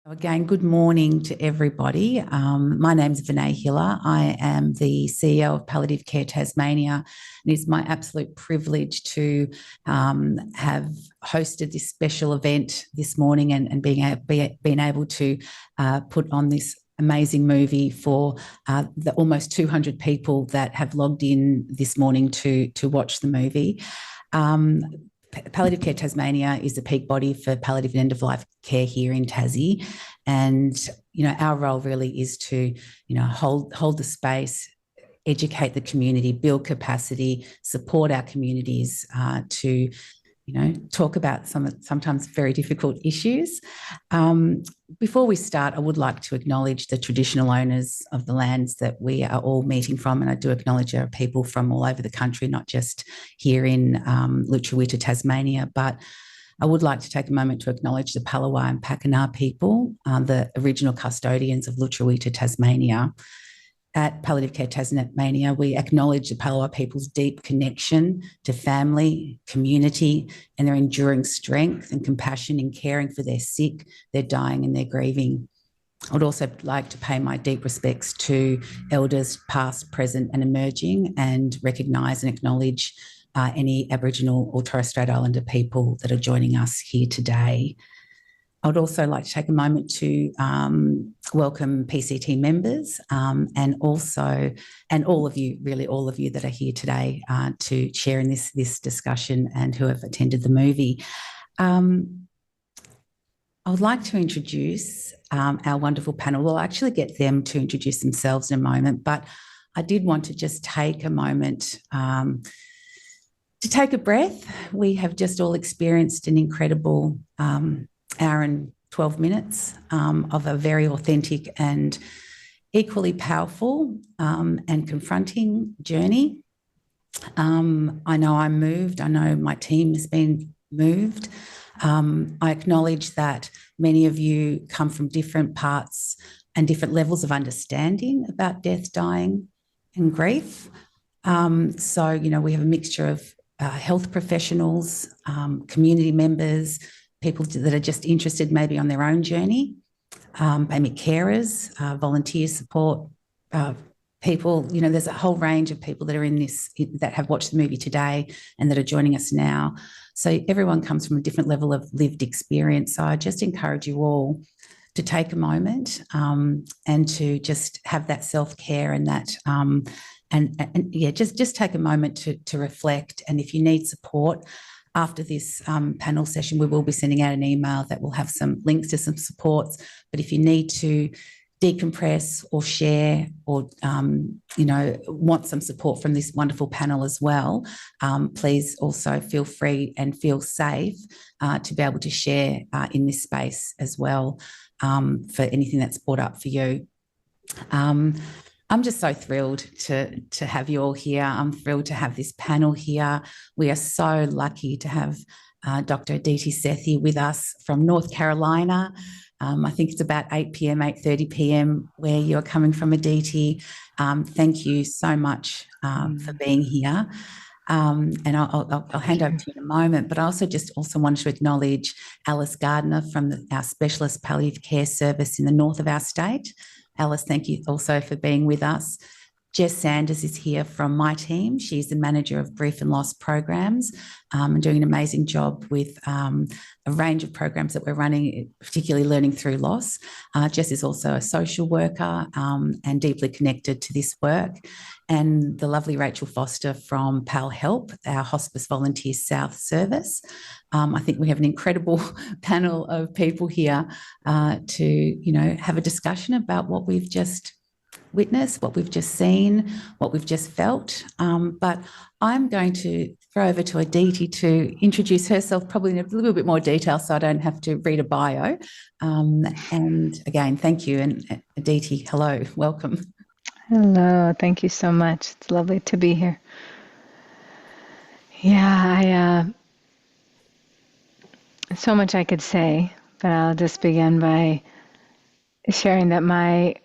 Again, good morning to everybody. My name's Vinay Hiller. I am the CEO of Palliative Care Tasmania, and it's my absolute privilege to have hosted this special event this morning and being able to put on this amazing movie for the almost 200 people that have logged in this morning to watch the movie. Palliative Care Tasmania is the peak body for palliative and end-of-life care here in Tassie. And, our role really is to, hold the space, educate the community, build capacity, support our communities to, talk about sometimes very difficult issues. Before we start, I would like to acknowledge the traditional owners of the lands that we are all meeting from, and I do acknowledge there are people from all over the country, not just here in Lutruwita, Tasmania, but I would like to take a moment to acknowledge the Palawa and Pakeha people, the original custodians of Lutruwita, Tasmania. At Palliative Care Tasmania, we acknowledge the Palawa people's deep connection to family, community, and their enduring strength and compassion in caring for their sick, their dying, and their grieving. I would also like to pay my deep respects to elders past, present, and emerging, and recognise and acknowledge any Aboriginal or Torres Strait Islander people that are joining us here today. I would also like to take a moment to welcome PCT members and all of you that are here today to share in this discussion and who have attended the movie. I would like to introduce our wonderful panel. We'll actually get them to introduce themselves in a moment, but I did want to just take a moment to take a breath. We have just all experienced an incredible hour and 12 minutes of a very authentic and equally powerful and confronting journey. I know I'm moved. I know my team has been moved. I acknowledge that many of you come from different parts and different levels of understanding about death, dying, and grief. So, we have a mixture of health professionals, community members, people that are just interested maybe on their own journey, maybe carers, volunteer support people. There's a whole range of people that are in this, that have watched the movie today and that are joining us now. So everyone comes from a different level of lived experience. So I just encourage you all to take a moment and to just have that self-care and that just take a moment to reflect. And if you need support after this panel session, we will be sending out an email that will have some links to some supports. But if you need to decompress or share or, want some support from this wonderful panel as well, please also feel free and feel safe to be able to share in this space as well for anything that's brought up for you. I'm just so thrilled to have you all here. I'm thrilled to have this panel here. We are so lucky to have Dr. Aditi Sethi with us from North Carolina. I think it's about 8 p.m, 8:30 p.m. where you're coming from, Aditi. Thank you so much for being here. And I'll hand over to you in a moment, but I also wanted to acknowledge Alice Gardner from our Specialist Palliative Care Service in the north of our state. Alice, thank you also for being with us. Jess Sanders is here from my team. She's the manager of grief and loss programs and doing an amazing job with a range of programs that we're running, particularly learning through loss. Jess is also a social worker and deeply connected to this work. And the lovely Rachel Foster from Pal Help, our Hospice Volunteer South Service. I think we have an incredible panel of people here to, have a discussion about what we've just witnessed, what we've just seen, what we've just felt. But I'm going to throw over to Aditi to introduce herself probably in a little bit more detail so I don't have to read a bio. And again, thank you. And Aditi, hello, welcome. Hello, thank you so much. It's lovely to be here. Yeah, so much I could say, but I'll just begin by sharing that my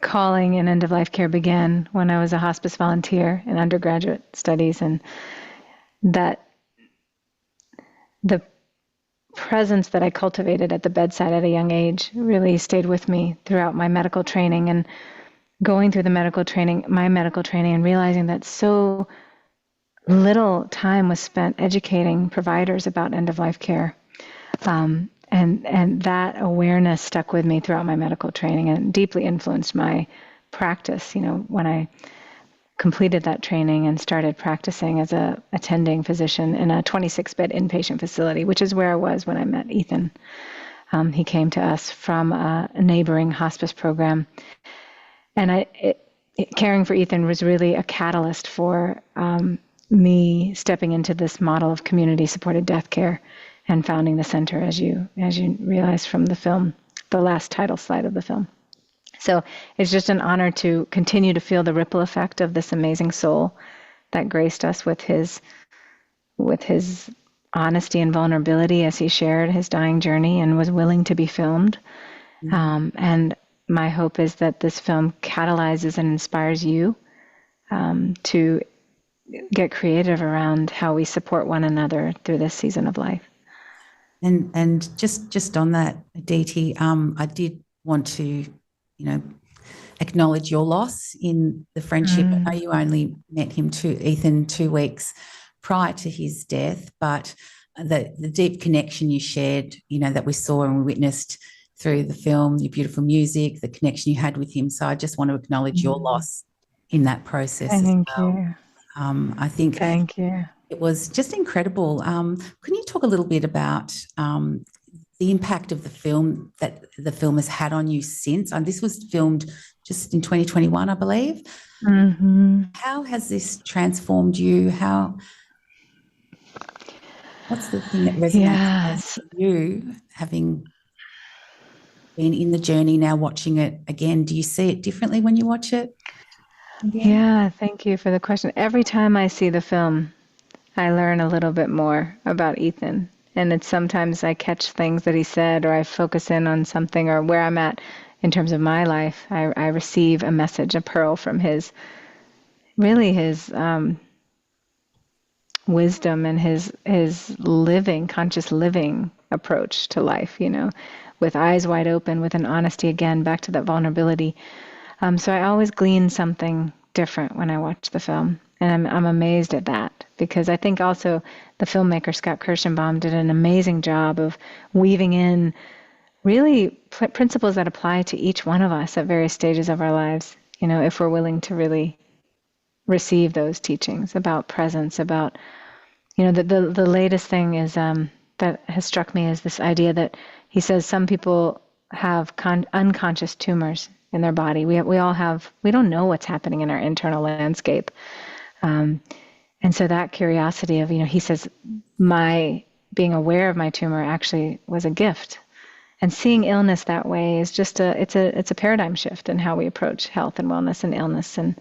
calling in end-of-life care began when I was a hospice volunteer in undergraduate studies, and that the presence that I cultivated at the bedside at a young age really stayed with me throughout my medical training, and going through my medical training, and realizing that so little time was spent educating providers about end-of-life care. And that awareness stuck with me throughout my medical training and deeply influenced my practice. When I completed that training and started practicing as a attending physician in a 26-bed inpatient facility, which is where I was when I met Ethan. He came to us from a neighboring hospice program. And caring for Ethan was really a catalyst for me stepping into this model of community-supported death care and founding the center, as you realize from the film, the last title slide of the film. So it's just an honor to continue to feel the ripple effect of this amazing soul that graced us with his honesty and vulnerability as he shared his dying journey and was willing to be filmed. And my hope is that this film catalyzes and inspires you to get creative around how we support one another through this season of life. And just on that, Aditi, I did want to, acknowledge your loss in the friendship. I know you only met him, Ethan, 2 weeks prior to his death, but the deep connection you shared, that we saw and we witnessed through the film, your beautiful music, the connection you had with him. So I just want to acknowledge your loss in that process Thank as well. you. I think Thank you. it was just incredible. Can you talk a little bit about the impact of the film that the film has had on you since? And this was filmed just in 2021, I believe. How has this transformed you? What's the thing that resonates most with you, having been in the journey now, watching it again? Do you see it differently when you watch it again? Yeah, thank you for the question. Every time I see the film, I learn a little bit more about Ethan. And it's sometimes I catch things that he said, or I focus in on something, or where I'm at in terms of my life. I receive a message, a pearl from his wisdom and his conscious living approach to life, with eyes wide open, with an honesty, again, back to that vulnerability. So I always glean something different when I watch the film. And I'm amazed at that, because I think also the filmmaker Scott Kirshenbaum did an amazing job of weaving in really principles that apply to each one of us at various stages of our lives, if we're willing to really receive those teachings about presence, about, the latest thing is that has struck me is this idea that he says some people have unconscious tumors in their body. We don't know what's happening in our internal landscape. And so that curiosity of, he says, my being aware of my tumor actually was a gift. And seeing illness that way is just it's a paradigm shift in how we approach health and wellness and illness. And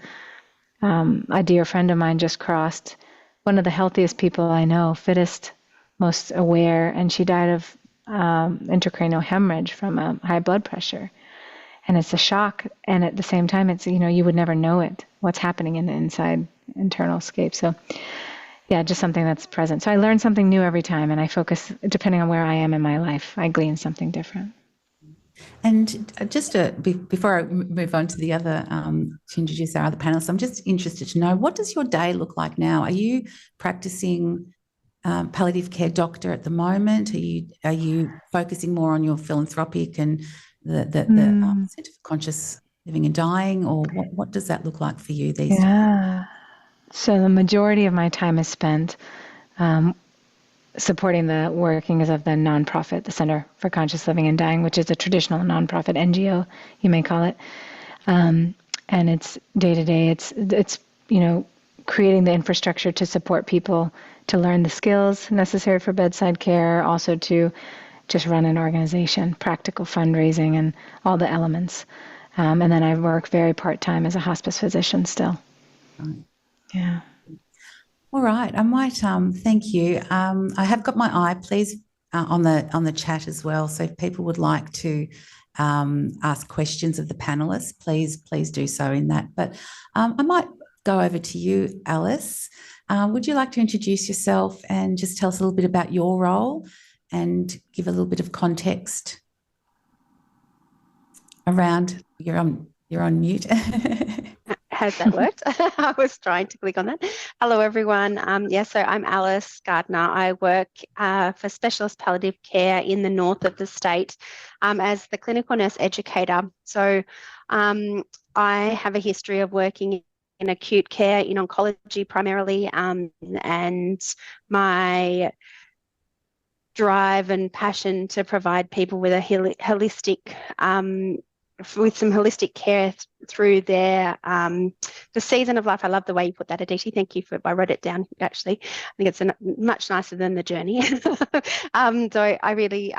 a dear friend of mine just crossed one of the healthiest people I know, fittest, most aware, and she died of intracranial hemorrhage from high blood pressure. And it's a shock, and at the same time, it's, you would never know it, what's happening in the inside internal scape. So yeah, just something that's present. So I learn something new every time, and I focus, depending on where I am in my life, I glean something different. And just before I move on to the other, to introduce our other panelists, I'm just interested to know, what does your day look like now? Are you practicing palliative care doctor at the moment? Are you focusing more on your philanthropic and the Centre for Conscious Living and Dying, or what does that look like for you these days? Yeah. So the majority of my time is spent supporting the workings of the nonprofit, the Center for Conscious Living and Dying, which is a traditional nonprofit NGO, you may call it. And it's day to day. It's creating the infrastructure to support people to learn the skills necessary for bedside care, also to just run an organization, practical fundraising, and all the elements. And then I work very part-time as a hospice physician still. Right. Yeah. All right. I might thank you. I have got my eye, please, on the chat as well. So if people would like to ask questions of the panelists, please do so in that. But I might go over to you, Alice. Would you like to introduce yourself and just tell us a little bit about your role and give a little bit of context around? You're on mute. Has that worked? I was trying to click on that. Hello, everyone. So I'm Alice Gardner. I work for specialist palliative care in the north of the state as the clinical nurse educator. So I have a history of working in acute care in oncology primarily, and my drive and passion to provide people with a holistic with some holistic care through their the season of life. I love the way you put that, Aditi. Thank you I wrote it down actually. I think it's much nicer than the journey. So I really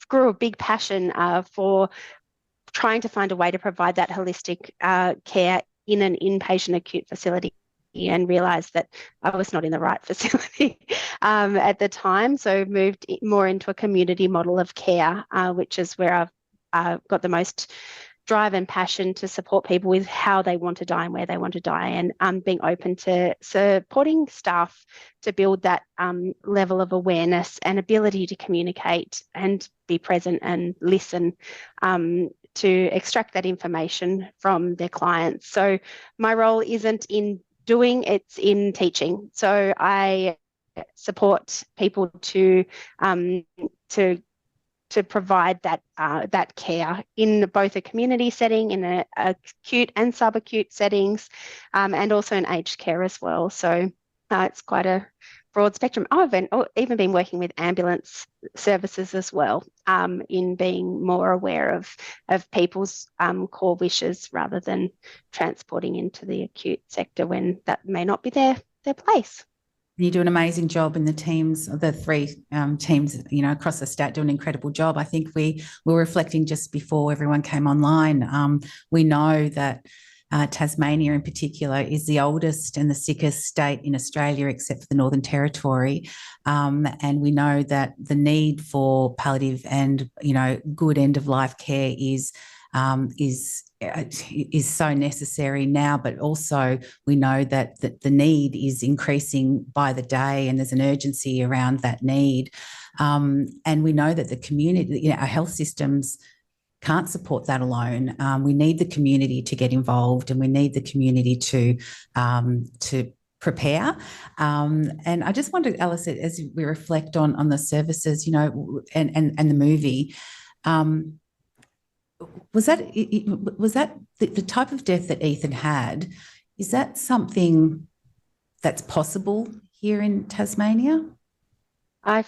grew a big passion for trying to find a way to provide that holistic care in an inpatient acute facility, and realised that I was not in the right facility at the time. So moved more into a community model of care, which is where I've got the most drive and passion to support people with how they want to die and where they want to die, and being open to supporting staff to build that level of awareness and ability to communicate and be present and listen to extract that information from their clients. So my role isn't in doing, it's in teaching. So I support people to provide that care in both a community setting, in a acute and subacute settings, and also in aged care as well. So it's quite a broad spectrum. I've even been working with ambulance services as well, in being more aware of people's core wishes rather than transporting into the acute sector when that may not be their place. You do an amazing job in the teams, the three teams, across the state do an incredible job. I think we were reflecting just before everyone came online. We know that Tasmania in particular is the oldest and the sickest state in Australia, except for the Northern Territory. And we know that the need for palliative and, good end-of-life care is so necessary now, but also we know that the need is increasing by the day, and there's an urgency around that need. And we know that the community, our health systems can't support that alone. We need the community to get involved, and we need the community to prepare. And I just wondered, Alice, as we reflect on the services, and the movie, was that the type of death that Ethan had? Is that something that's possible here in Tasmania? I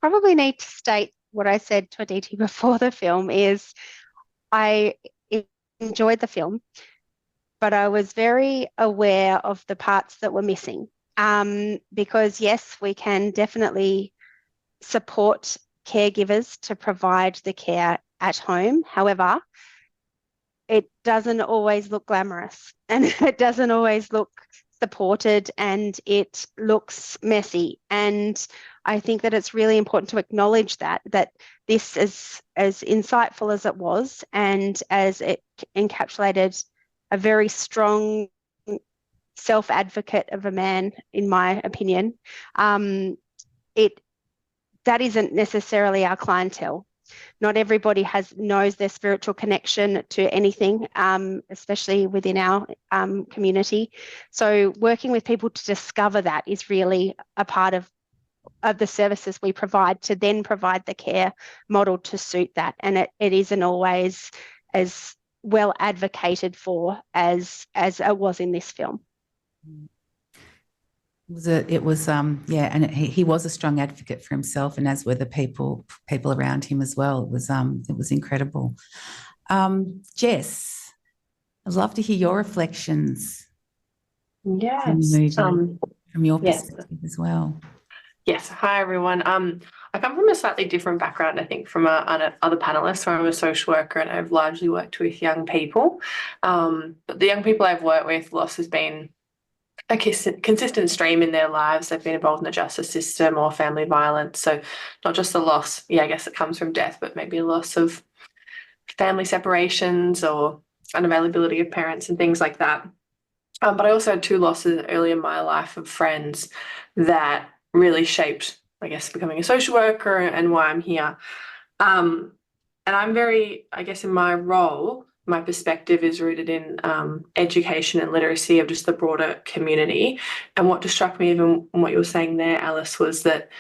probably need to state what I said to Aditi before the film is I enjoyed the film, but I was very aware of the parts that were missing. Because yes, we can definitely support caregivers to provide the care at home. However, it doesn't always look glamorous, and it doesn't always look supported, and it looks messy. And I think that it's really important to acknowledge that this is as insightful as it was, and as it encapsulated a very strong self-advocate of a man, in my opinion, that isn't necessarily our clientele. Not everybody knows their spiritual connection to anything, especially within our community. So working with people to discover that is really a part of the services we provide, to then provide the care model to suit that. And it isn't always as well advocated for as it was in this film. It was and he was a strong advocate for himself, and as were the people around him as well. It was incredible. Jess, I'd love to hear your reflections. Yes, on the movie, from your perspective as well. Yes. Hi, everyone. I come from a slightly different background, I think, from other panelists, where I'm a social worker and I've largely worked with young people. But the young people I've worked with, loss has been a consistent stream in their lives. They've been involved in the justice system or family violence. So not just the loss, I guess it comes from death, but maybe a loss of family separations or unavailability of parents and things like that. But I also had two losses early in my life of friends that really shaped I guess, becoming a social worker and why I'm here. And I'm very, I guess, in my role, my perspective is rooted in education and literacy of just the broader community. And what just struck me, even in what you were saying there, Alice, was that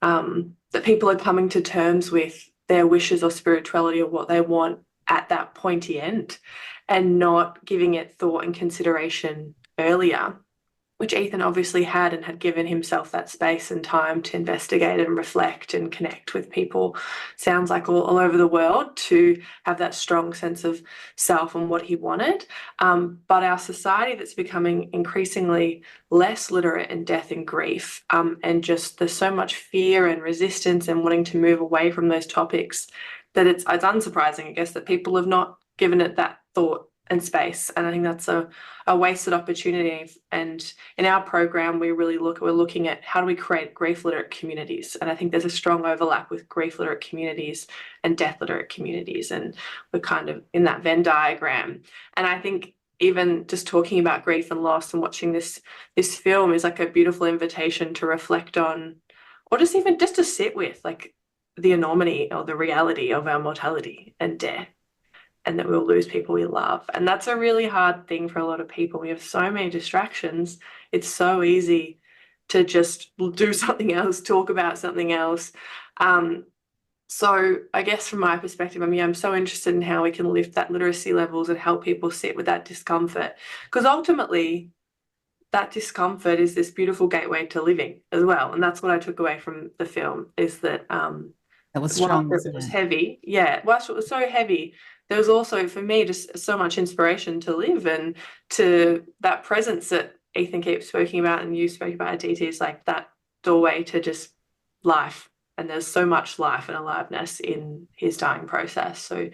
that people are coming to terms with their wishes or spirituality or what they want at that pointy end, and not giving it thought and consideration earlier, which Ethan obviously had, and had given himself that space and time to investigate and reflect and connect with people, sounds like all over the world, to have that strong sense of self and what he wanted. But our society that's becoming increasingly less literate in death and grief, and just there's so much fear and resistance and wanting to move away from those topics, that it's unsurprising, I guess, that people have not given it that thought and space. And I think that's a wasted opportunity. And in our program, we're looking at how do we create grief literate communities. And I think there's a strong overlap with grief literate communities and death literate communities. And we're kind of in that Venn diagram. And I think even just talking about grief and loss and watching this film is like a beautiful invitation to reflect on, or just to sit with, like, the enormity or the reality of our mortality and death, and that we'll lose people we love. And that's a really hard thing for a lot of people. We have so many distractions. It's so easy to just do something else, talk about something else. So I guess from my perspective, I'm so interested in how we can lift that literacy levels and help people sit with that discomfort. Because ultimately, that discomfort is this beautiful gateway to living as well. And that's what I took away from the film, is that that was strong, it was heavy. Yeah, whilst it was so heavy, there was also, for me, just so much inspiration to live, and to that presence that Ethan keeps speaking about, and you spoke about, Aditi, is like that doorway to just life. And there's so much life and aliveness in his dying process. So,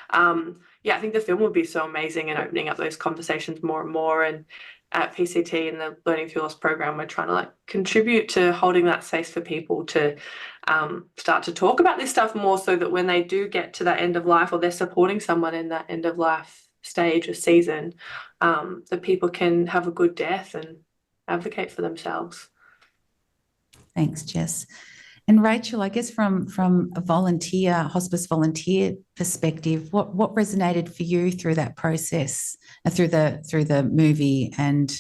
I think the film would be so amazing in opening up those conversations more and more. And at PCT and the Learning Through Loss program, we're trying to contribute to holding that space for people to start to talk about this stuff more, so that when they do get to that end of life, or they're supporting someone in that end of life stage or season, that people can have a good death and advocate for themselves. Thanks, Jess. And Rachel, I guess from a hospice volunteer perspective, what resonated for you through that process, through the movie and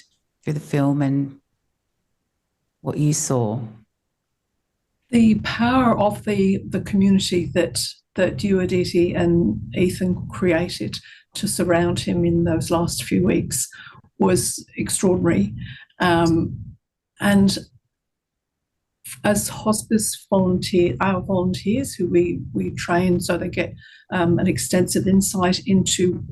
through the film, and what you saw? The power of the community that you, Aditi, and Ethan created to surround him in those last few weeks was extraordinary. And as hospice our volunteers who we train, so they get an extensive insight into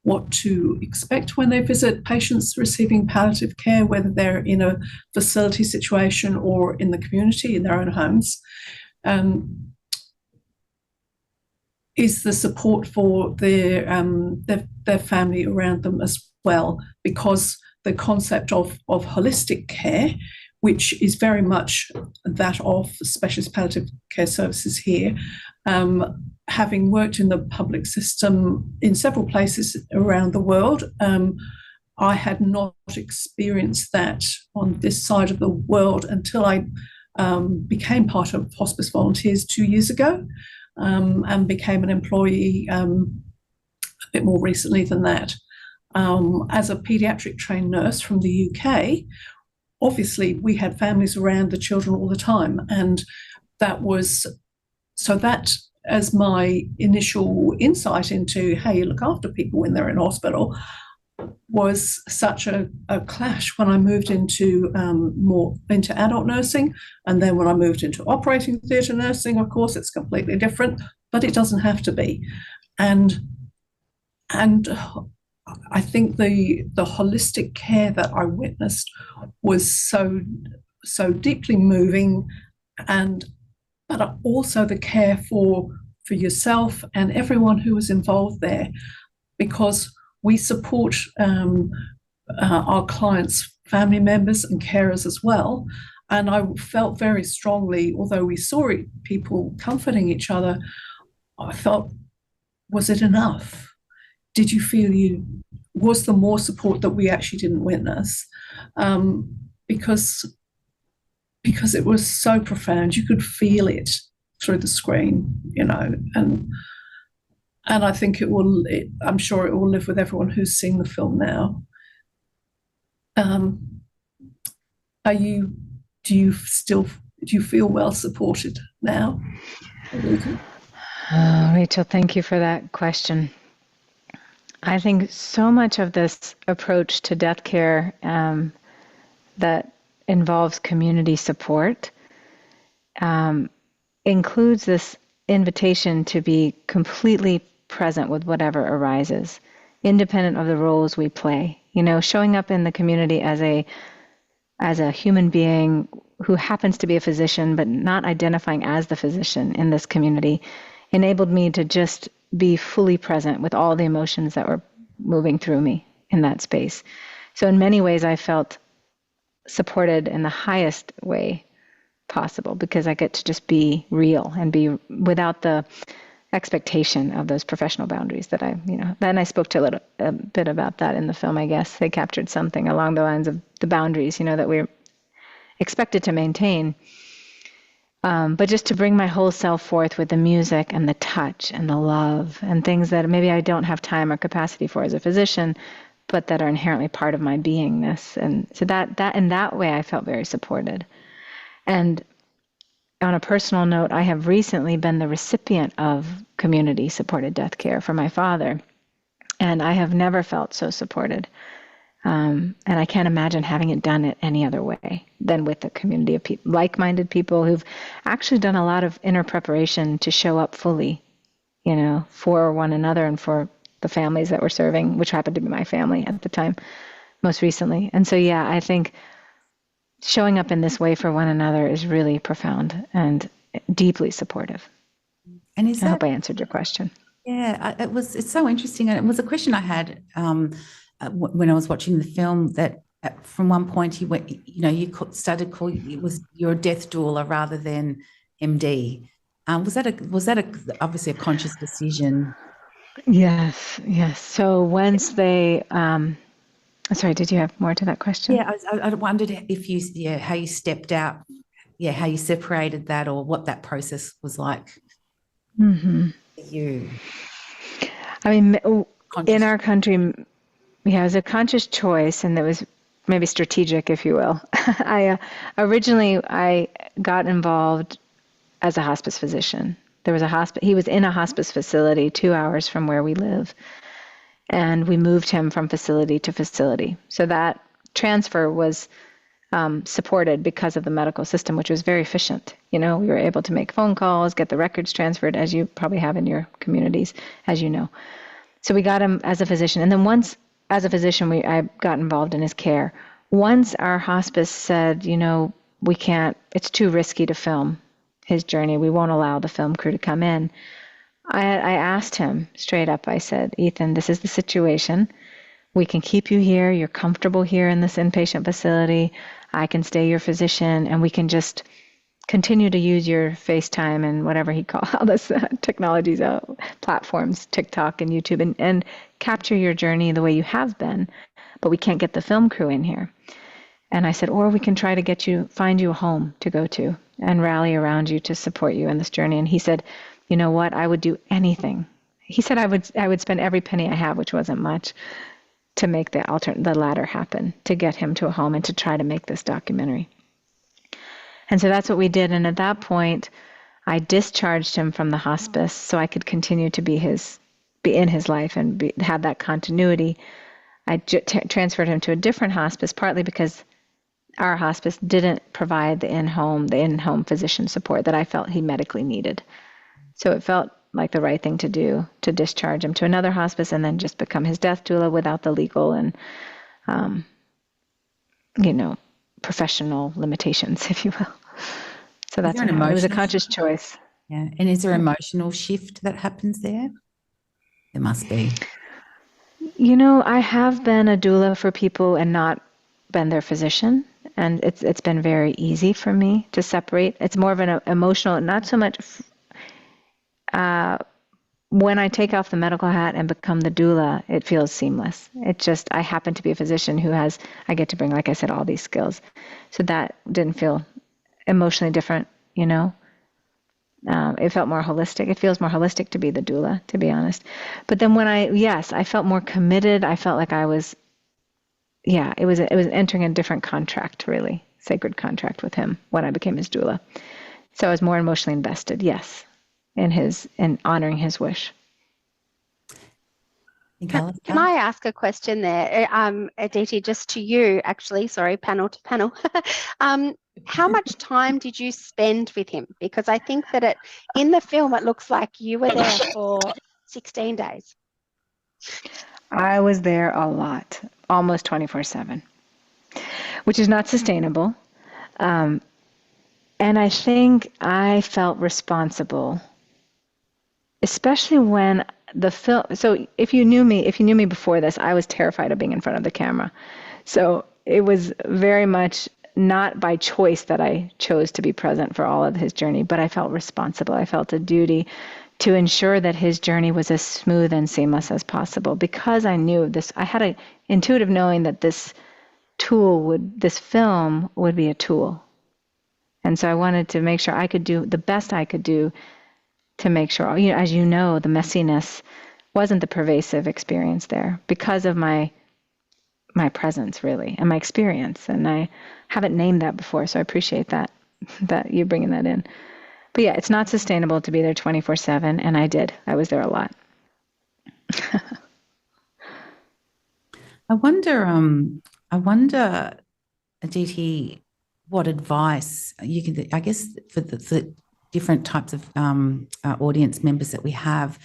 what to expect when they visit patients receiving palliative care, whether they're in a facility situation or in the community, in their own homes, is the support for their family around them as well, because the concept of holistic care, which is very much that of specialist palliative care services here. Having worked in the public system in several places around the world, I had not experienced that on this side of the world until I became part of Hospice Volunteers 2 years ago, and became an employee a bit more recently than that. As a paediatric trained nurse from the UK, obviously we had families around the children all the time, and that as my initial insight into how you look after people when they're in hospital was such a clash when I moved into more into adult nursing. And then when I moved into operating theatre nursing, of course, it's completely different, but it doesn't have to be. And I think the holistic care that I witnessed was so deeply moving, but also the care for yourself and everyone who was involved there, because we support our clients' family members and carers as well. And I felt very strongly, although we saw people comforting each other, I felt, was it enough? Did you feel was there more support that we actually didn't witness? Because because it was so profound. You could feel it through the screen, and I think I'm sure it will live with everyone who's seen the film now. Do you feel well supported now? Rachel, thank you for that question. I think so much of this approach to death care that involves community support includes this invitation to be completely present with whatever arises, independent of the roles we play. Showing up in the community as a human being who happens to be a physician, but not identifying as the physician in this community, enabled me to just be fully present with all the emotions that were moving through me in that space. So in many ways, I felt supported in the highest way possible because I get to just be real and be without the expectation of those professional boundaries that then I spoke to a bit about that in the film. I guess they captured something along the lines of the boundaries, that we're expected to maintain. But just to bring my whole self forth with the music and the touch and the love and things that maybe I don't have time or capacity for as a physician, but that are inherently part of my beingness. And so that in that way, I felt very supported. And on a personal note, I have recently been the recipient of community-supported death care for my father, and I have never felt so supported. And I can't imagine having it done it any other way than with a community of like-minded people who've actually done a lot of inner preparation to show up fully, for one another and for the families that we're serving, which happened to be my family at the time, most recently. And so, yeah, I think showing up in this way for one another is really profound and deeply supportive. And I hope I answered your question. Yeah, it's so interesting. And it was a question I had when I was watching the film, that from one point you went, you started calling it was you're a death doula rather than MD. Was that obviously a conscious decision? Yes. So once they, sorry, did you have more to that question? Yeah, I wondered if how you stepped out, how you separated that, or what that process was like for you. I mean, in our country, it was a conscious choice, and it was maybe strategic, if you will. Originally I got involved as a hospice physician. There was a hospice. He was in a hospice facility 2 hours from where we live, and we moved him from facility to facility. So that transfer was supported because of the medical system, which was very efficient. We were able to make phone calls, get the records transferred, as you probably have in your communities, as you know. So we got him as a physician. And then once, as a physician, I got involved in his care. Once our hospice said, we can't, it's too risky to film his journey. We won't allow the film crew to come in. I asked him straight up, I said, Ethan, this is the situation. We can keep you here. You're comfortable here in this inpatient facility. I can stay your physician, and we can just continue to use your FaceTime and whatever he called all this technologies, platforms, TikTok and YouTube, and capture your journey the way you have been. But we can't get the film crew in here. And I said, or we can try to find you a home to go to and rally around you to support you in this journey. And he said, you know what? I would do anything. He said I would spend every penny I have, which wasn't much, to make the latter happen, to get him to a home and to try to make this documentary. And so that's what we did. And at that point, I discharged him from the hospice so I could continue to be in his life and have that continuity. I transferred him to a different hospice, partly because our hospice didn't provide the in-home physician support that I felt he medically needed. So it felt like the right thing to do, to discharge him to another hospice and then just become his death doula without the legal and, professional limitations, if you will. So that's it was a conscious choice. Yeah. And is there emotional shift that happens there? There must be. I have been a doula for people and not been their physician. And it's been very easy for me to separate. It's more of an emotional, not so much when I take off the medical hat and become the doula, it feels seamless. I happen to be a physician I get to bring, like I said, all these skills. So that didn't feel emotionally different, you know. It felt more holistic. It feels more holistic to be the doula, to be honest. But then when I felt more committed. I felt like I was, it was entering a different contract, really, sacred contract with him when I became his doula. So I was more emotionally invested, yes, in honoring his wish. Can I ask a question there, Aditi, just to you, actually, sorry, panel to panel. How much time did you spend with him? Because I think that in the film, it looks like you were there for 16 days. I was there a lot, almost 24/7, which is not sustainable. And I think I felt responsible, especially when the film. So if you knew me before this, I was terrified of being in front of the camera. So it was very much not by choice that I chose to be present for all of his journey, but I felt responsible. I felt a duty to ensure that his journey was as smooth and seamless as possible, because I knew this. I had an intuitive knowing that this film would be a tool. And so I wanted to make sure I could do the best I could do to make sure, as you know, the messiness wasn't the pervasive experience there because of my presence, really, and my experience. And I haven't named that before, so I appreciate that you bringing that in. But yeah, it's not sustainable to be there 24/7, and I was there a lot. I wonder, Aditi, what advice you can, I guess, for the different types of audience members that we have.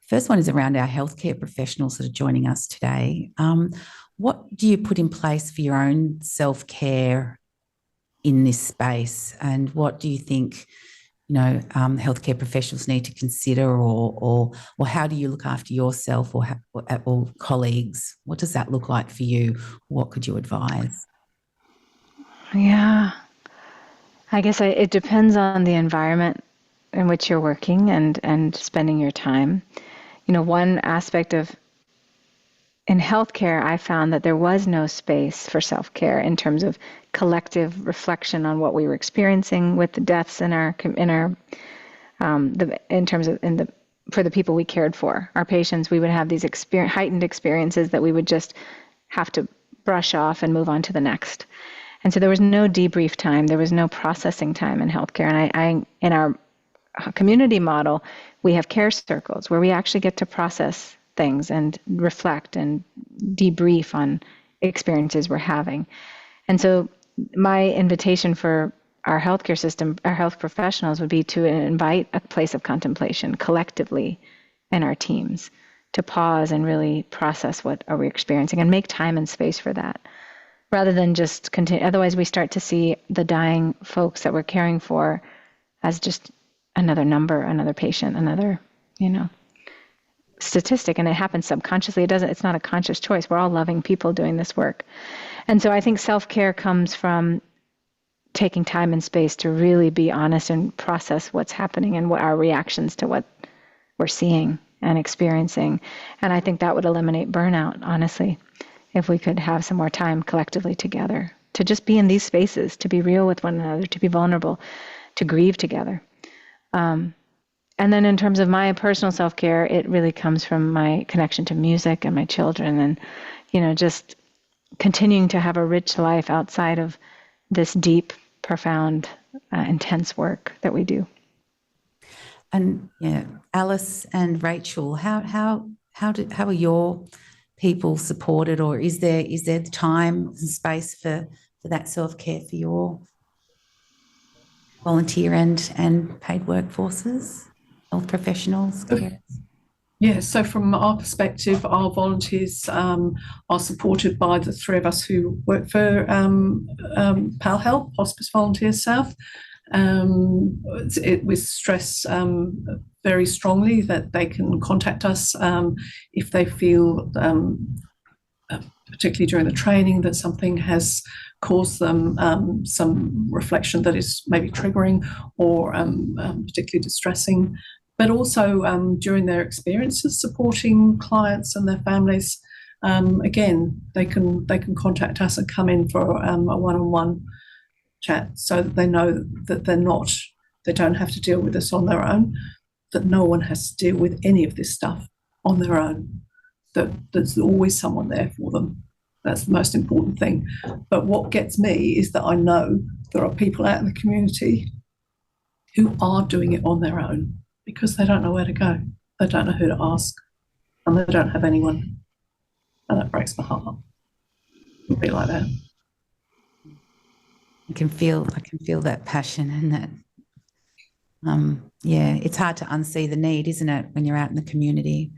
First one is around our healthcare professionals that are joining us today. What do you put in place for your own self-care in this space, and what do you think healthcare professionals need to consider, or how do you look after yourself or colleagues? What does that look like for you? What could you advise? Yeah, I guess it depends on the environment in which you're working and spending your time. One aspect in healthcare, I found that there was no space for self-care in terms of collective reflection on what we were experiencing with the deaths for the people we cared for, our patients. We would have these heightened experiences that we would just have to brush off and move on to the next. And so there was no debrief time, there was no processing time in healthcare. And in our community model, we have care circles where we actually get to process things and reflect and debrief on experiences we're having. And so my invitation for our healthcare system, our health professionals, would be to invite a place of contemplation collectively in our teams, to pause and really process what are we experiencing and make time and space for that, rather than just continue. Otherwise, we start to see the dying folks that we're caring for as just another number, another patient, another, statistic, and it happens subconsciously. It's not a conscious choice. We're all loving people doing this work. And so I think self-care comes from taking time and space to really be honest and process what's happening and what our reactions to what we're seeing and experiencing. And I think that would eliminate burnout, honestly, if we could have some more time collectively together, to just be in these spaces, to be real with one another, to be vulnerable, to grieve together. And then in terms of my personal self-care, it really comes from my connection to music and my children, and, just continuing to have a rich life outside of this deep, profound, intense work that we do. And Alice and Rachel, how are your people supported, or is there time and space for that self-care for your volunteer and paid workforces, health professionals, carers? Yeah, so from our perspective, our volunteers are supported by the three of us who work for PAL Help, Hospice Volunteers South. We stress very strongly that they can contact us if they feel, particularly during the training, that something has caused them some reflection that is maybe triggering or particularly distressing. But also during their experiences supporting clients and their families, again, they can contact us and come in for a one-on-one chat, so that they know that they don't have to deal with this on their own, that no one has to deal with any of this stuff on their own, that there's always someone there for them. That's the most important thing. But what gets me is that I know there are people out in the community who are doing it on their own because they don't know where to go. They don't know who to ask, and they don't have anyone. And that breaks my heart. It'll be like that. I can feel that passion and that. Yeah, it's hard to unsee the need, isn't it, when you're out in the community?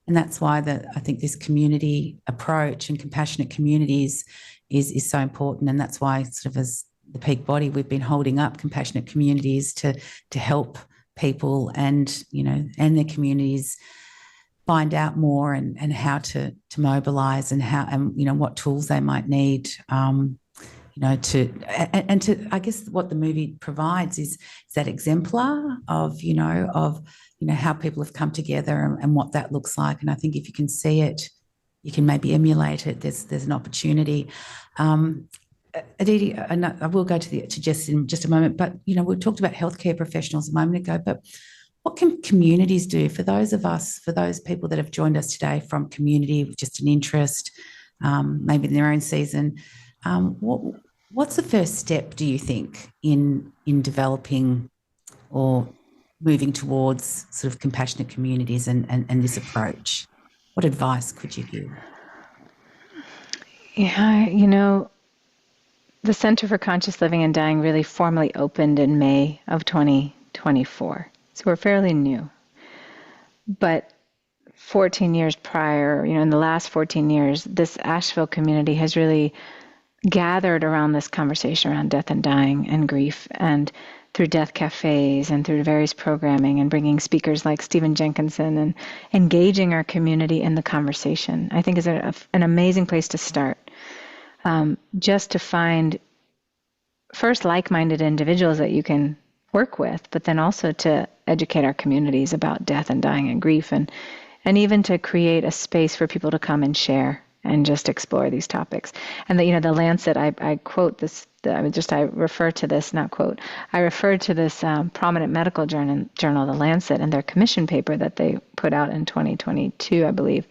And that's why I think this community approach and compassionate communities is so important. And that's why, sort of, as the Peak Body, we've been holding up compassionate communities to help people and, you know, and their communities find out more and how to mobilise and how, and, you know, what tools they might need. You know, to I guess what the movie provides is that exemplar of, you know, how people have come together and what that looks like. And I think if you can see it, you can maybe emulate it. There's an opportunity. Aditi, and I will go to Jess in just a moment, but, you know, we talked about healthcare professionals a moment ago, but what can communities do for those people that have joined us today from community with just an interest, maybe in their own season? What's the first step, do you think, in developing or moving towards sort of compassionate communities and this approach? What advice could you give? Yeah, you know, the Center for Conscious Living and Dying really formally opened in May of 2024. So we're fairly new. But 14 years prior, you know, in the last 14 years, this Asheville community has really gathered around this conversation around death and dying and grief, and through death cafes and through various programming and bringing speakers like Stephen Jenkinson and engaging our community in the conversation, I think is an amazing place to start. Just to find first like-minded individuals that you can work with, but then also to educate our communities about death and dying and grief, and even to create a space for people to come and share and just explore these topics. And the Lancet, I quote this, I refer to this prominent medical journal, the Lancet, and their commission paper that they put out in 2022, I believe.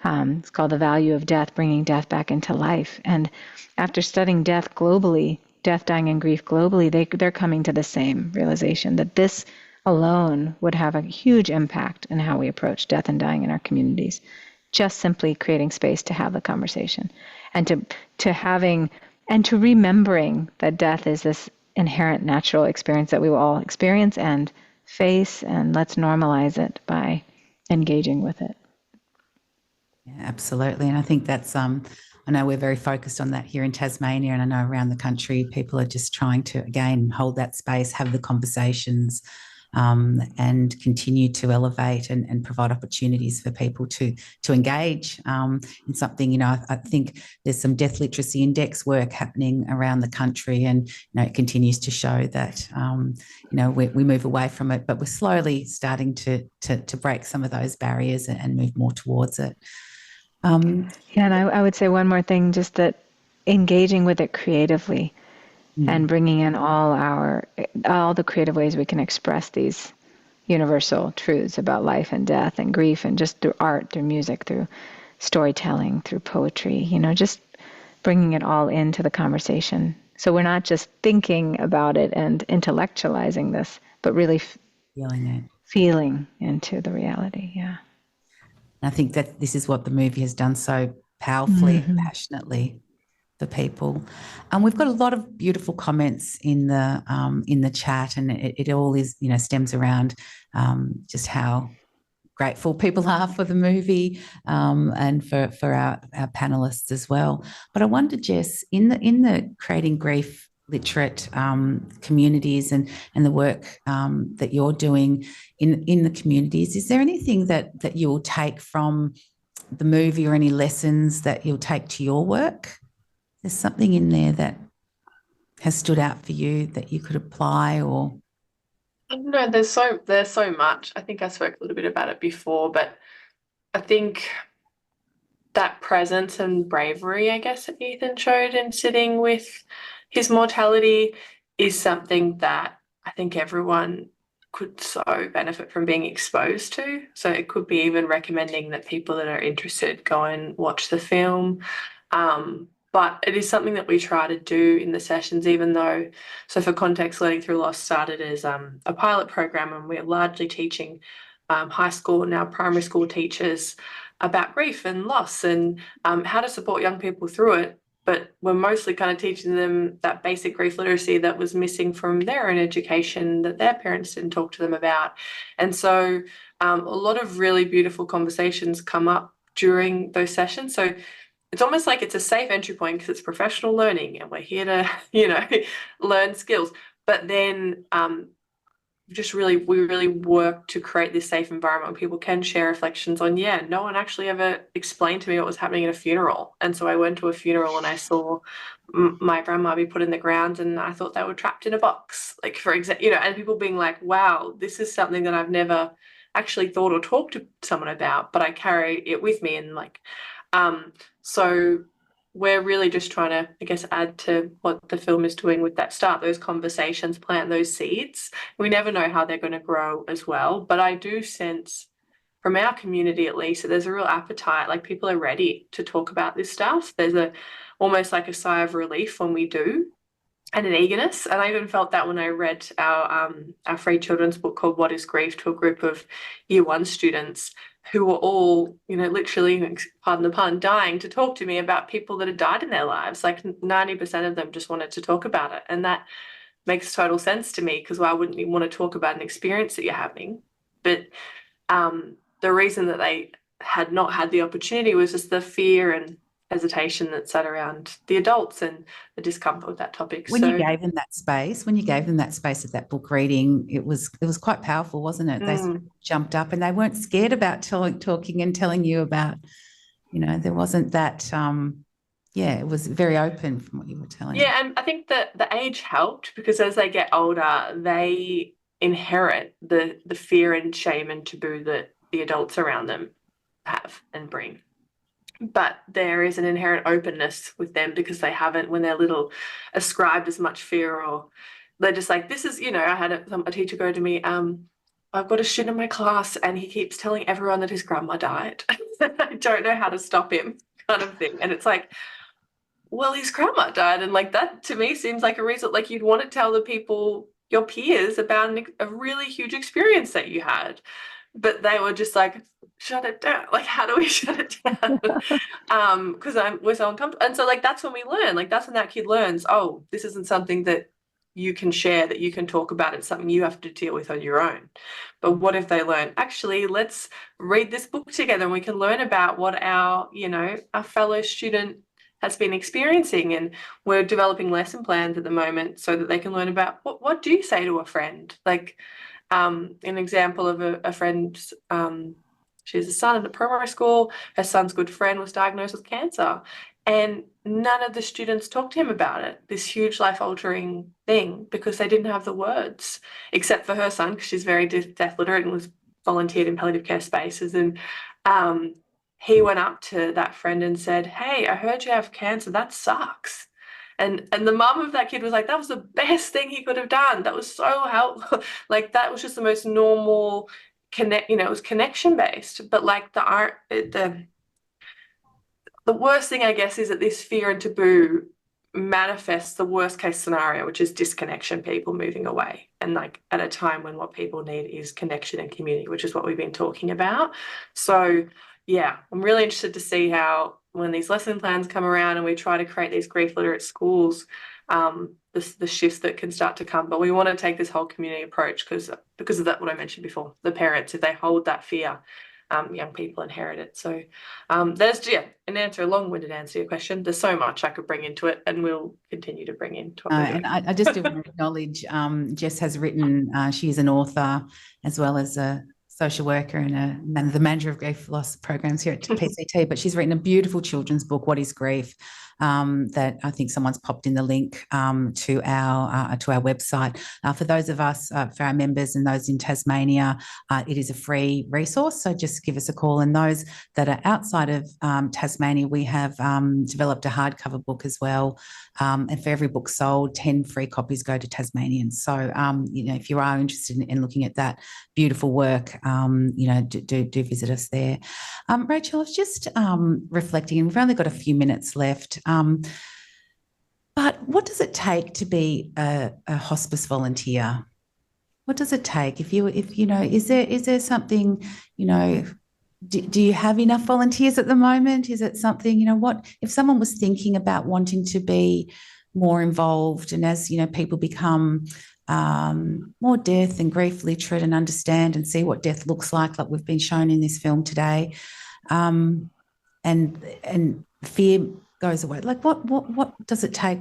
It's called The Value of Death, Bringing Death Back into Life. And after studying death globally, death, dying, and grief globally, they're coming to the same realization that this alone would have a huge impact in how we approach death and dying in our communities. Just simply creating space to have the conversation, and to remembering that death is this inherent natural experience that we will all experience and face, and let's normalize it by engaging with it. Yeah, absolutely. And I think that's, I know we're very focused on that here in Tasmania, and I know around the country people are just trying to, again, hold that space, have the conversations, and continue to elevate and provide opportunities for people to engage in something. You know, I think there's some death literacy index work happening around the country, and, you know, it continues to show that, you know, we move away from it, but we're slowly starting to break some of those barriers and move more towards it. And I would say one more thing, just that engaging with it creatively. And bringing in all the creative ways we can express these universal truths about life and death and grief, and just through art, through music, through storytelling, through poetry, you know, just bringing it all into the conversation. So we're not just thinking about it and intellectualizing this, but really feeling into the reality. Yeah. I think that this is what the movie has done so powerfully and passionately for people. We've got a lot of beautiful comments in the chat, and it all is, you know, stems around just how grateful people are for the movie, and for our panelists as well. But I wonder, Jess, in the creating grief literate communities and the work that you're doing in the communities, is there anything that you'll take from the movie, or any lessons that you'll take to your work? There's something in there that has stood out for you that you could apply, or? No, there's so much. I think I spoke a little bit about it before, but I think that presence and bravery, I guess, that Ethan showed in sitting with his mortality is something that I think everyone could so benefit from being exposed to. So it could be even recommending that people that are interested go and watch the film. But it is something that we try to do in the sessions, even though, so for context, Learning Through Loss started as a pilot program, and we're largely teaching high school and now primary school teachers about grief and loss and how to support young people through it. But we're mostly kind of teaching them that basic grief literacy that was missing from their own education that their parents didn't talk to them about. And so a lot of really beautiful conversations come up during those sessions. So it's almost like it's a safe entry point because it's professional learning and we're here to, learn skills. But then we really work to create this safe environment where people can share reflections on, no one actually ever explained to me what was happening at a funeral. And so I went to a funeral and I saw my grandma be put in the ground and I thought they were trapped in a box, like, for example, and people being like, wow, this is something that I've never actually thought or talked to someone about, but I carry it with me. And so we're really just trying to, I guess, add to what the film is doing with that, start those conversations, plant those seeds. We never know how they're going to grow as well. But I do sense from our community, at least, that there's a real appetite, like people are ready to talk about this stuff. There's almost like a sigh of relief when we do, and an eagerness. And I even felt that when I read our free children's book called What is Grief to a group of Year 1 students who were all, literally, pardon the pun, dying to talk to me about people that had died in their lives. Like 90% of them just wanted to talk about it. And that makes total sense to me, because why wouldn't you want to talk about an experience that you're having? But the reason that they had not had the opportunity was just the fear and hesitation that sat around the adults and the discomfort with that topic. When you gave them that space at that book reading, it was quite powerful, wasn't it? They sort of jumped up and they weren't scared about talking and telling you about, there wasn't that, it was very open from what you were telling. Yeah, and I think that the age helped, because as they get older, they inherit the fear and shame and taboo that the adults around them have and bring. But there is an inherent openness with them because they haven't, when they're little, ascribed as much fear, or they're just like, this is, I had a teacher go to me, I've got a student in my class and he keeps telling everyone that his grandma died. I don't know how to stop him, kind of thing. And it's like, well, his grandma died. And like that to me seems like a reason, like you'd want to tell the people, your peers, about a really huge experience that you had. But they were just like, shut it down. Like, how do we shut it down? Because we're so uncomfortable. And so like, that's when we learn, like that's when that kid learns, oh, this isn't something that you can share, that you can talk about. It's something you have to deal with on your own. But what if they learn, actually, let's read this book together and we can learn about what our fellow student has been experiencing. And we're developing lesson plans at the moment so that they can learn about what do you say to a friend? Like, an example of a friend, she has a son in a primary school. Her son's good friend was diagnosed with cancer, and none of the students talked to him about it, this huge life-altering thing, because they didn't have the words, except for her son, because she's very death literate and was volunteered in palliative care spaces. And he went up to that friend and said, hey, I heard you have cancer. That sucks. And the mum of that kid was like, that was the best thing he could have done. That was so helpful. Like, that was just the most normal it was connection based. But like the worst thing, I guess, is that this fear and taboo manifests the worst case scenario, which is disconnection, people moving away. And like at a time when what people need is connection and community, which is what we've been talking about. So yeah, I'm really interested to see how, when these lesson plans come around and we try to create these grief literate schools, the shifts that can start to come. But we want to take this whole community approach because of that, what I mentioned before, the parents, if they hold that fear, young people inherit it. So there's a long-winded answer to your question. There's so much I could bring into it, and we'll continue to bring into it. And I just do want to acknowledge Jess has written, she's an author as well as a social worker and the manager of grief loss programs here at PCT, but she's written a beautiful children's book, What is Grief? that I think someone's popped in the link to our website. For those of us, for our members and those in Tasmania, it is a free resource, so just give us a call. And those that are outside of Tasmania, we have developed a hardcover book as well. And for every book sold, 10 free copies go to Tasmanians. So, if you are interested in looking at that beautiful work, do visit us there. Rachel, I was just reflecting, and we've only got a few minutes left. But what does it take to be a hospice volunteer? What does it take? Is there something, do you have enough volunteers at the moment? Is it something, what if someone was thinking about wanting to be more involved, and as people become more death and grief literate and understand and see what death looks like we've been shown in this film today, and fear goes away. What does it take?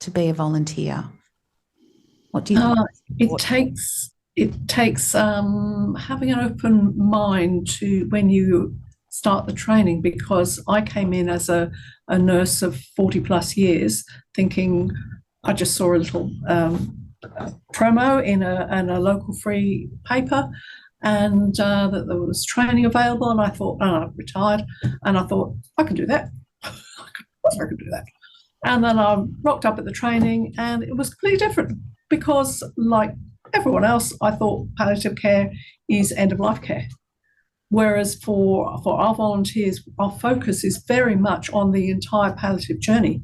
To be a volunteer? What do you think? It takes having an open mind to when you start the training, because I came in as a nurse of 40 plus years thinking, I just saw a little promo in a local free paper, and that there was training available, and I thought, I retired, and I thought, I can do that. Of course I can do that. And then I rocked up at the training, and it was completely different, because like everyone else, I thought palliative care is end-of-life care. Whereas for our volunteers, our focus is very much on the entire palliative journey.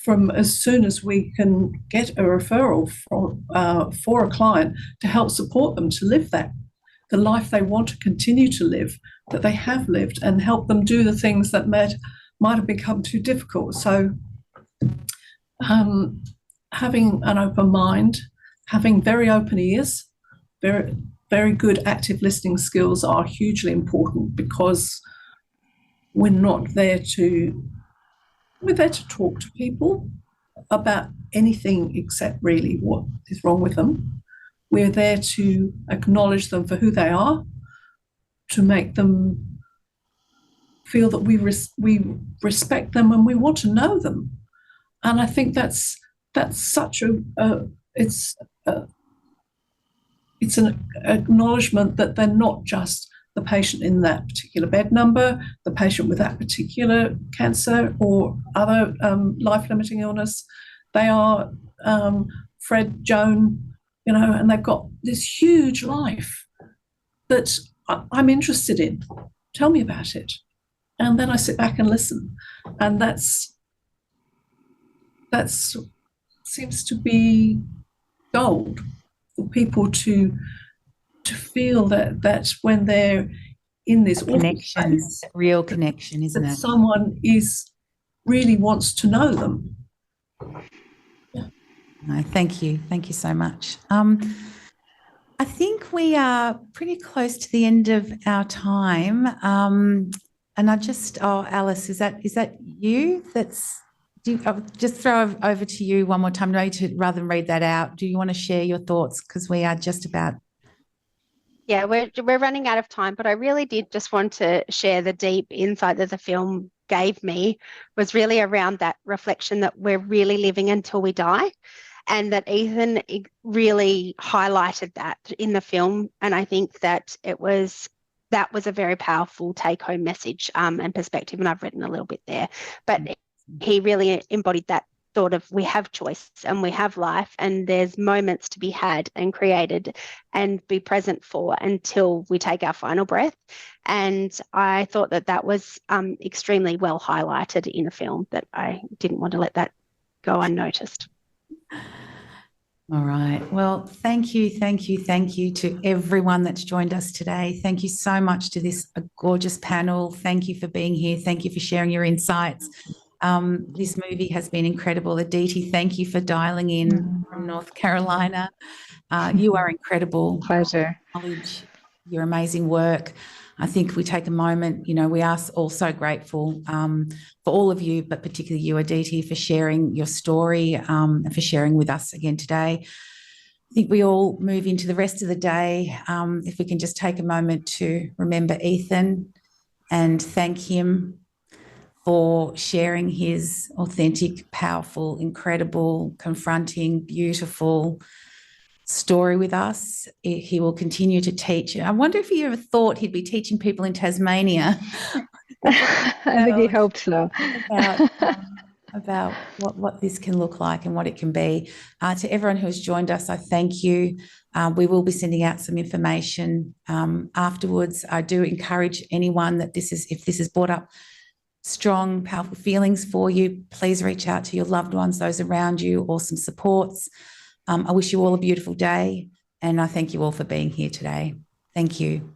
From as soon as we can get a referral for a client to help support them to live the life they want to continue to live, that they have lived, and help them do the things that might have become too difficult. So having an open mind, having very open ears, very, very good active listening skills are hugely important, because we're there to talk to people about anything except really what is wrong with them. We're there to acknowledge them for who they are, to make them feel that we respect them and we want to know them. And I think that's such it's an acknowledgement that they're not just the patient in that particular bed number, the patient with that particular cancer or other life-limiting illness. They are Fred, Joan, and they've got this huge life that I'm interested in. Tell me about it. And then I sit back and listen. And that's seems to be gold for people to feel that when they're in this connection, real connection, isn't it? Someone really wants to know them. Yeah. No, thank you so much. I think we are pretty close to the end of our time. And Alice, is that you? I'll just throw over to you one more time, rather than read that out. Do you want to share your thoughts? Because we are just about. Yeah, we're running out of time, but I really did just want to share the deep insight that the film gave me was really around that reflection that we're really living until we die, and that Ethan really highlighted that in the film. And I think that that was a very powerful take-home message and perspective, and I've written a little bit there. But he really embodied that thought of we have choice and we have life, and there's moments to be had and created and be present for until we take our final breath. And I thought that was extremely well highlighted in the film, that I didn't want to let that go unnoticed. All right. Well, thank you to everyone that's joined us today. Thank you so much to this gorgeous panel. Thank you for being here. Thank you for sharing your insights. This movie has been incredible. Aditi, thank you for dialing in from North Carolina. You are incredible. Pleasure. Knowledge, your amazing work. I think we take a moment, we are all so grateful for all of you, but particularly you, Aditi, for sharing your story and for sharing with us again today. I think we all move into the rest of the day. If we can just take a moment to remember Ethan and thank him for sharing his authentic, powerful, incredible, confronting, beautiful story with us. He will continue to teach. I wonder if he ever thought he'd be teaching people in Tasmania. I think he hoped so. About what this can look like and what it can be. To everyone who has joined us, I thank you. We will be sending out some information afterwards. I do encourage anyone that if this has brought up strong, powerful feelings for you, please reach out to your loved ones, those around you, or some supports. I wish you all a beautiful day, and I thank you all for being here today. Thank you.